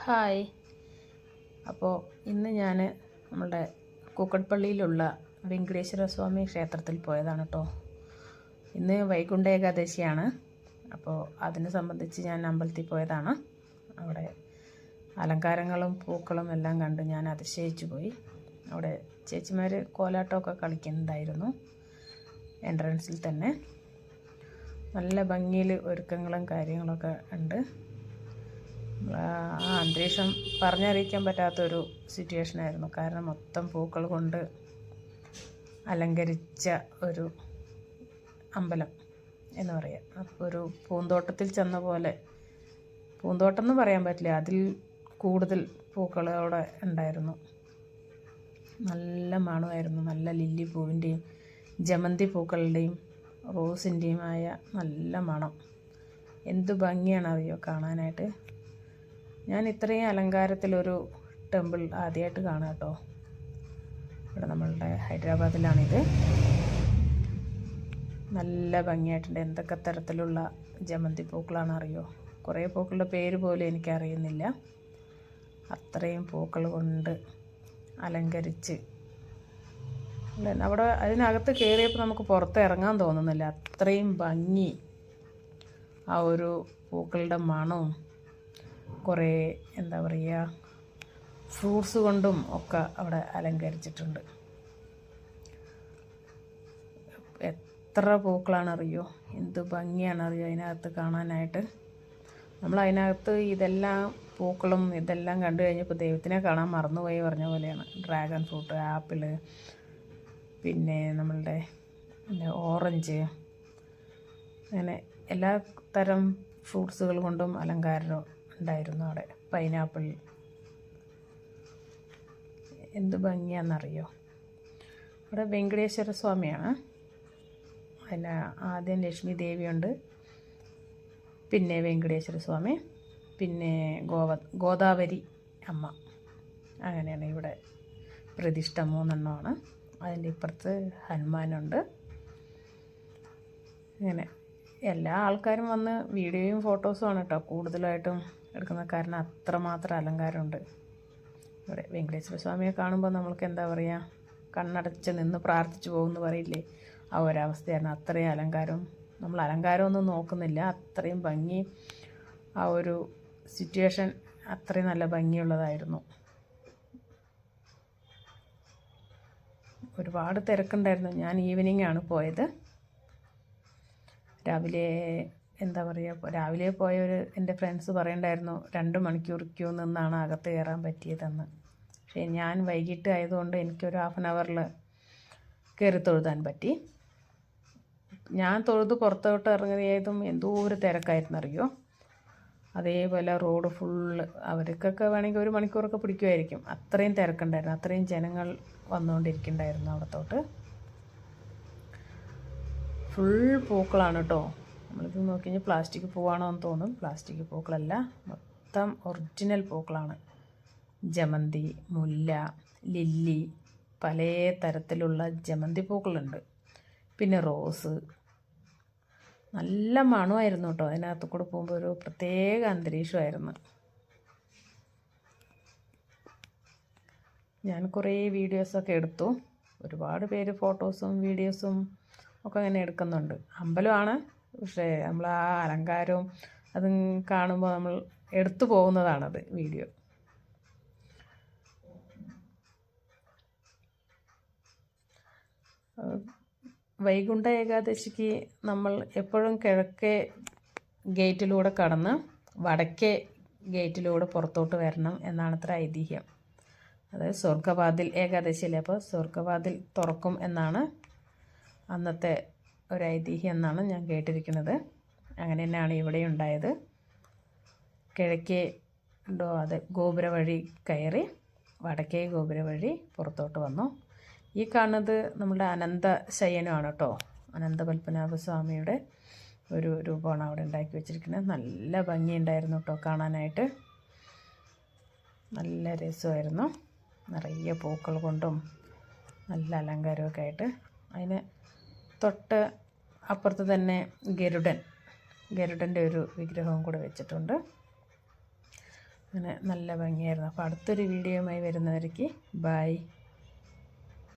Hi. അപ്പോൾ ഇന്ന് ഞാൻ നമ്മുടെ കൂക്കട്പള്ളിയിലുള്ള വെങ്കടേശ്വര സ്വാമി ക്ഷേത്രത്തിൽ പോയതാണ് കേട്ടോ. ഇന്ന് വൈകുണ്ഠ ഏകാദശിയാണ്. അപ്പോൾ അതിനെ സംബന്ധിച്ച് ഞാൻ അമ്പലത്തിൽ പോയതാണ്. അവിടെ അലങ്കാരങ്ങളും പൂക്കളും എല്ലാം കണ്ട് ഞാൻ അതിശയിച്ചു പോയി. അവിടെ ചേച്ചിമാർ കോലാട്ടമൊക്കെ കളിക്കുന്നുണ്ടായിരുന്നു. എൻട്രൻസിൽ തന്നെ നല്ല ഭംഗിയിൽ ഒരുക്കങ്ങളും കാര്യങ്ങളൊക്കെ ഉണ്ട്. ആ അന്തരീക്ഷം പറഞ്ഞറിയിക്കാൻ പറ്റാത്തൊരു സിറ്റുവേഷനായിരുന്നു. കാരണം മൊത്തം പൂക്കൾ കൊണ്ട് അലങ്കരിച്ച ഒരു അമ്പലം എന്ന് പറയാം. അപ്പോൾ ഒരു പൂന്തോട്ടത്തിൽ ചെന്ന പോലെ, പൂന്തോട്ടം എന്ന് പറയാൻ പറ്റില്ല, അതിൽ കൂടുതൽ പൂക്കൾ അവിടെ ഉണ്ടായിരുന്നു. നല്ല മണമായിരുന്നു. നല്ല ലില്ലി പൂവിൻ്റെയും ജമന്തി പൂക്കളുടെയും റോസിൻ്റെയുമായ നല്ല മണം. എന്ത് ഭംഗിയാണ് അറിയോ കാണാനായിട്ട്. ഞാൻ ഇത്രയും അലങ്കാരത്തിലൊരു ടെമ്പിൾ ആദ്യമായിട്ട് കാണാം കേട്ടോ. ഇവിടെ നമ്മളുടെ ഹൈദരാബാദിലാണിത്. നല്ല ഭംഗിയായിട്ടുണ്ട്. എന്തൊക്കെ തരത്തിലുള്ള ജമന്തി പൂക്കളാണ് അറിയോ. കുറേ പൂക്കളുടെ പേര് പോലും എനിക്കറിയുന്നില്ല. അത്രയും പൂക്കൾ കൊണ്ട് അലങ്കരിച്ച് അവിടെ അതിനകത്ത് കയറിയപ്പോൾ നമുക്ക് പുറത്ത് ഇറങ്ങാൻ തോന്നുന്നില്ല. അത്രയും ഭംഗി. ആ ഒരു പൂക്കളുടെ മണവും കുറേ എന്താ പറയുക, ഫ്രൂട്ട്സ് കൊണ്ടും ഒക്കെ അവിടെ അലങ്കരിച്ചിട്ടുണ്ട്. എത്ര പൂക്കളാണറിയോ, എന്ത് ഭംഗിയാണറിയോ അതിനകത്ത് കാണാനായിട്ട്. നമ്മൾ അതിനകത്ത് ഇതെല്ലാം പൂക്കളും ഇതെല്ലാം കണ്ടു കഴിഞ്ഞപ്പോൾ ദൈവത്തിനെ കാണാൻ മറന്നുപോയി പറഞ്ഞ പോലെയാണ്. ഡ്രാഗൺ ഫ്രൂട്ട്, ആപ്പിള്, പിന്നെ നമ്മളുടെ ഓറഞ്ച്, അങ്ങനെ എല്ലാ തരം ഫ്രൂട്ട്സുകൾ കൊണ്ടും അലങ്കാരം ഉണ്ടായിരുന്നു അവിടെ. പൈനാപ്പിൾ, എന്ത് ഭംഗിയാണെന്നറിയോ. അവിടെ വെങ്കടേശ്വര സ്വാമിയാണ്. അതിന് ആദ്യം ലക്ഷ്മി ദേവിയുണ്ട്, പിന്നെ വെങ്കടേശ്വര സ്വാമി, പിന്നെ ഗോദാവരി അമ്മ. അങ്ങനെയാണ് ഇവിടെ പ്രതിഷ്ഠ 3 എണ്ണമാണ്. അതിൻ്റെ ഇപ്പുറത്ത് ഹനുമാനുണ്ട്. അങ്ങനെ എല്ലാ ആൾക്കാരും വന്ന് വീഡിയോയും ഫോട്ടോസും ആണ് കേട്ടോ കൂടുതലായിട്ടും എടുക്കുന്നത്. കാരണം അത്രമാത്രം അലങ്കാരമുണ്ട് ഇവിടെ. വെങ്കടേശ്വര സ്വാമിയെ കാണുമ്പോൾ നമ്മൾക്ക് എന്താ പറയുക, കണ്ണടച്ച് നിന്ന് പ്രാർത്ഥിച്ചു പോകുമെന്ന് പറയില്ലേ, ആ ഒരവസ്ഥയാണ്. അത്രയും അലങ്കാരം. നമ്മൾ അലങ്കാരമൊന്നും നോക്കുന്നില്ല, അത്രയും ഭംഗി. ആ ഒരു സിറ്റുവേഷൻ അത്രയും നല്ല ഭംഗിയുള്ളതായിരുന്നു. ഒരുപാട് തിരക്കുണ്ടായിരുന്നു. ഞാൻ ഈവനിങ് ആണ് പോയത്. രാവിലെ എന്താ പറയുക, രാവിലെ പോയൊരു എൻ്റെ ഫ്രണ്ട്സ് പറയണ്ടായിരുന്നു 2 മണിക്കൂർ ക്യൂ നിന്നാണ് അകത്ത് കയറാൻ പറ്റിയതെന്ന്. പക്ഷേ ഞാൻ വൈകിട്ട് ആയതുകൊണ്ട് എനിക്കൊരു 1/2 അവറിൽ കയറി തൊഴുതാൻ പറ്റി. ഞാൻ തൊഴുത് പുറത്തോട്ട് ഇറങ്ങിയതും എന്തോ ഒരു തിരക്കായിരുന്നു അറിയോ. അതേപോലെ റോഡ് ഫുള്ള്, അവർക്കൊക്കെ വേണമെങ്കിൽ 1 മണിക്കൂറൊക്കെ പിടിക്കുമായിരിക്കും. അത്രയും തിരക്കുണ്ടായിരുന്നു. അത്രയും ജനങ്ങൾ വന്നുകൊണ്ടിരിക്കുന്നുണ്ടായിരുന്നു അവിടത്തോട്ട്. ഫുൾ പൂക്കളാണ് കേട്ടോ. നമ്മളിത് നോക്കി കഴിഞ്ഞാൽ പ്ലാസ്റ്റിക് പൂവാണോ എന്ന് തോന്നും. പ്ലാസ്റ്റിക് പൂക്കളല്ല, മൊത്തം ഒറിജിനൽ പൂക്കളാണ്. ജമന്തി, മുല്ല, ലില്ലി, പല തരത്തിലുള്ള ജമന്തി പൂക്കളുണ്ട്. പിന്നെ റോസ്. നല്ല മണമായിരുന്നു കേട്ടോ. അതിനകത്ത് കൂടെ പോകുമ്പോൾ ഒരു പ്രത്യേക അന്തരീക്ഷമായിരുന്നു. ഞാൻ കുറേ വീഡിയോസൊക്കെ എടുത്തു. ഒരുപാട് പേര് ഫോട്ടോസും വീഡിയോസും ഒക്കെ അങ്ങനെ എടുക്കുന്നുണ്ട്. അമ്പലമാണ്, പക്ഷേ നമ്മൾ ആ അലങ്കാരവും അതും കാണുമ്പോൾ നമ്മൾ എടുത്തു പോകുന്നതാണത് വീഡിയോ. വൈകുണ്ഠ ഏകാദശിക്ക് നമ്മൾ എപ്പോഴും കിഴക്കേ ഗേറ്റിലൂടെ കടന്ന് വടക്കേ ഗേറ്റിലൂടെ പുറത്തോട്ട് വരണം എന്നാണ് അത്ര ഐതിഹ്യം. അതായത് സ്വർഗ്ഗവാതിൽ ഏകാദശിയല്ലേ, അപ്പോൾ സ്വർഗ്ഗവാതിൽ തുറക്കും എന്നാണ് അന്നത്തെ ഒരു ഐതിഹ്യം എന്നാണ് ഞാൻ കേട്ടിരിക്കുന്നത്. അങ്ങനെ തന്നെയാണ് ഇവിടെ ഉണ്ടായത്. കിഴക്കേ ഗോപുര വഴി കയറി വടക്കേ ഗോപുര വഴി പുറത്തോട്ട് വന്നു. ഈ കാണുന്നത് നമ്മുടെ അനന്തശയനമാണ് കേട്ടോ. അനന്തപത്മനാഭ സ്വാമിയുടെ ഒരു രൂപമാണ് അവിടെ ഉണ്ടാക്കി വെച്ചിരിക്കുന്നത്. നല്ല ഭംഗിയുണ്ടായിരുന്നു കേട്ടോ കാണാനായിട്ട്. നല്ല രസമായിരുന്നു. നിറയെ പൂക്കൾ കൊണ്ടും നല്ല അലങ്കാരമൊക്കെ ആയിട്ട്. അതിന് തൊട്ട് അപ്പുറത്ത് തന്നെ ഗരുഡൻ്റെ ഒരു വിഗ്രഹവും കൂടെ വെച്ചിട്ടുണ്ട്. അങ്ങനെ നല്ല ഭംഗിയായിരുന്നു. അപ്പോൾ അടുത്തൊരു വീഡിയോയുമായി വരുന്നവരേക്ക് ബൈ.